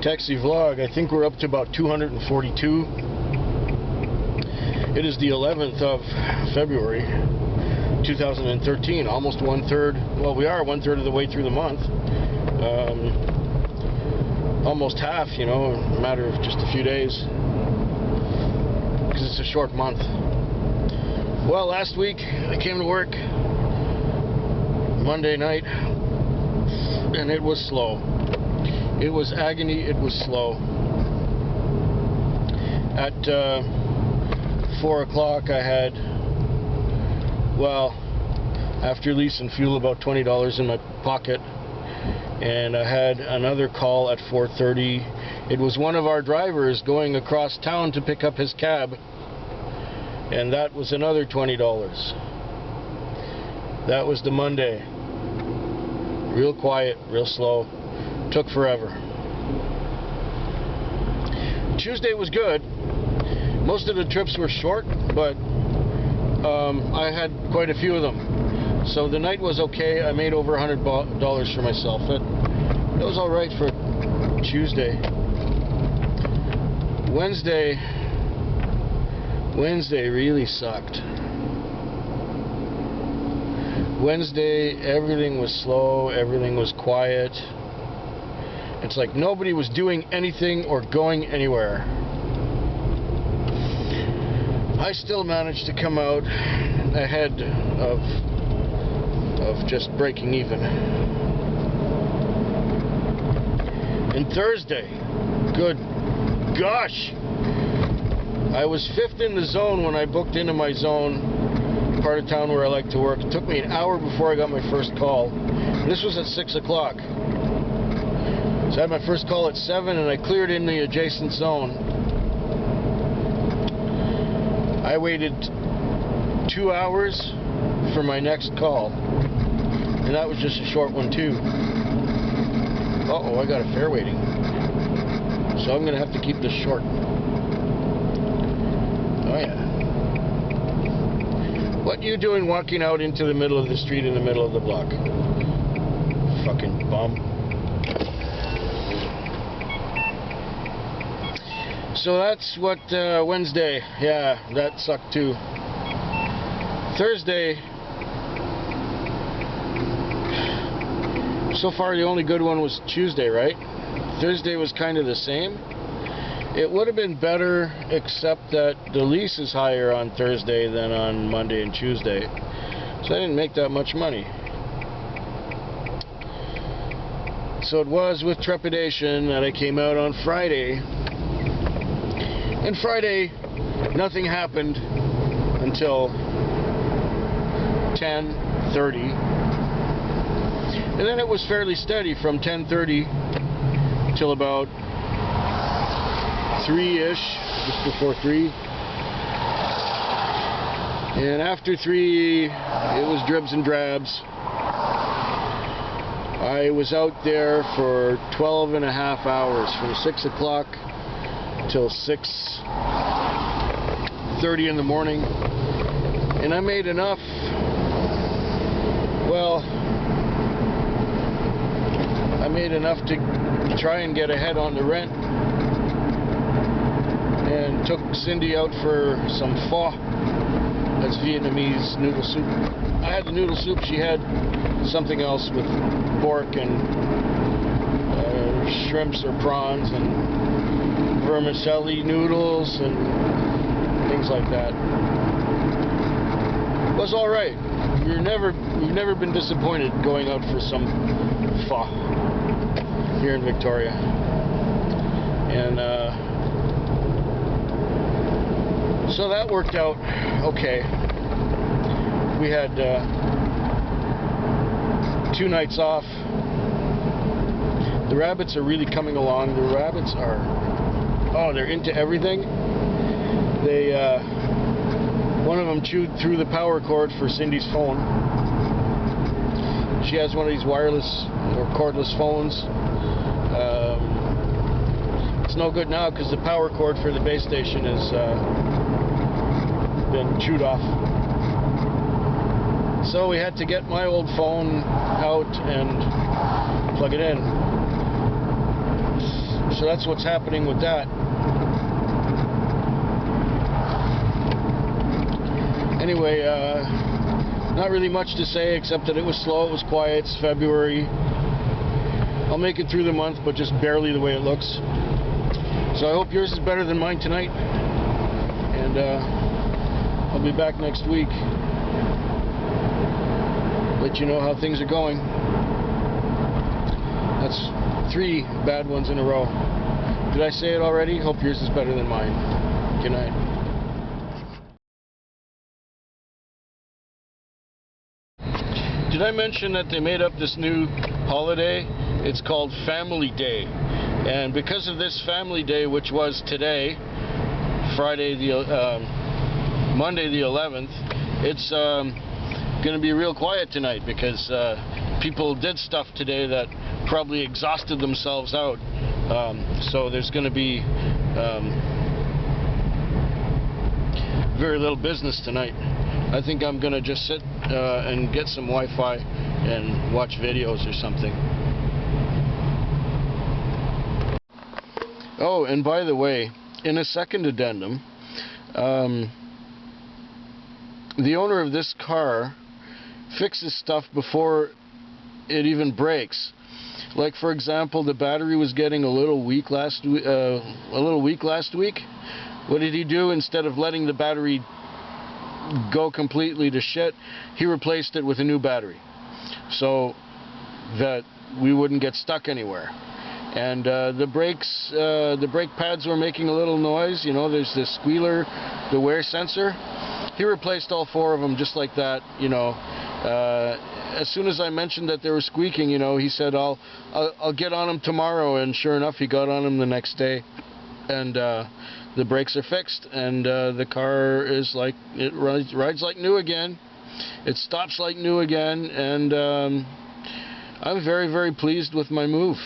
Taxi vlog. I think we're up to about 242. It is the 11th of February 2013, almost one-third. Well, we are one-third of the way through the month. Almost half, you know, in a matter of just a few days, because it's a short month. Well, last week I came to work Monday night, and it was slow. It was agony. It was slow. At 4 o'clock I had, well, after lease and fuel, about $20 in my pocket, and I had another call at 4:30. It was one of our drivers going across town to pick up his cab, and that was another $20. That was the Monday. Real quiet, real slow. Took forever. Tuesday was good. Most of the trips were short, but I had quite a few of them. So the night was okay. I made over $100 for myself. It was all right for Tuesday. Wednesday really sucked. Wednesday, everything was slow. Everything was quiet. It's like nobody was doing anything or going anywhere. I still managed to come out ahead of just breaking even. And Thursday, good gosh, I was 5th in the zone when I booked into my zone, part of town where I like to work. It took me an hour before I got my first call. This was at 6 o'clock. So I had my first call at 7, and I cleared in the adjacent zone. I waited 2 hours for my next call, and that was just a short one too. Uh-oh, I got a fare waiting. So I'm going to have to keep this short. Oh yeah. What you doing walking out into the middle of the street in the middle of the block? Fucking bum. So that's what Wednesday, yeah, that sucked too. Thursday, so far the only good one was Tuesday, right? Thursday was kind of the same. It would have been better, except that the lease is higher on Thursday than on Monday and Tuesday. So I didn't make that much money. So it was with trepidation that I came out on Friday. And Friday, nothing happened until 10:30. And then it was fairly steady from 10:30 till about 3-ish, just before 3. And after 3, it was dribs and drabs. I was out there for 12 and a half hours, from 6 o'clock till 6:30 in the morning. And I made enough, well, I made enough to try and get ahead on the rent, and took Cindy out for some pho. That's Vietnamese noodle soup. I had the noodle soup. She had something else with pork and shrimps or prawns and vermicelli noodles and things like that. It was all right. We've never been disappointed going out for some pho here in Victoria. And so that worked out okay. We had 2 nights off. The rabbits are really coming along. The rabbits are, oh, they're into everything. They, one of them chewed through the power cord for Cindy's phone. She has one of these wireless or cordless phones. It's no good now because the power cord for the base station has been chewed off. So we had to get my old phone out and plug it in. So that's what's happening with that. Anyway, not really much to say except that it was slow, it was quiet, it's February. I'll make it through the month, but just barely the way it looks. So I hope yours is better than mine tonight. And I'll be back next week. Let you know how things are going. That's 3 bad ones in a row. Did I say it already? Hope yours is better than mine. Good night. Did I mention that they made up this new holiday? It's called Family Day. And because of this Family Day, which was today, Monday the 11th, it's going to be real quiet tonight because people did stuff today that probably exhausted themselves out. So there's going to be very little business tonight. I think I'm going to just sit and get some Wi-Fi and watch videos or something. Oh, and by the way, in a second addendum, the owner of this car fixes stuff before it even breaks. Like, for example, the battery was getting a little weak last week. What did he do? Instead of letting the battery go completely to shit, he replaced it with a new battery so that we wouldn't get stuck anywhere. And the brake pads were making a little noise. You know, there's this squealer, the wear sensor. He replaced all 4 of them just like that. You know, as soon as I mentioned that they were squeaking, you know, he said I'll get on them tomorrow, and sure enough, he got on them the next day, and the brakes are fixed, and the car is like, it rides like new again. It stops like new again, and I'm very, very pleased with my move.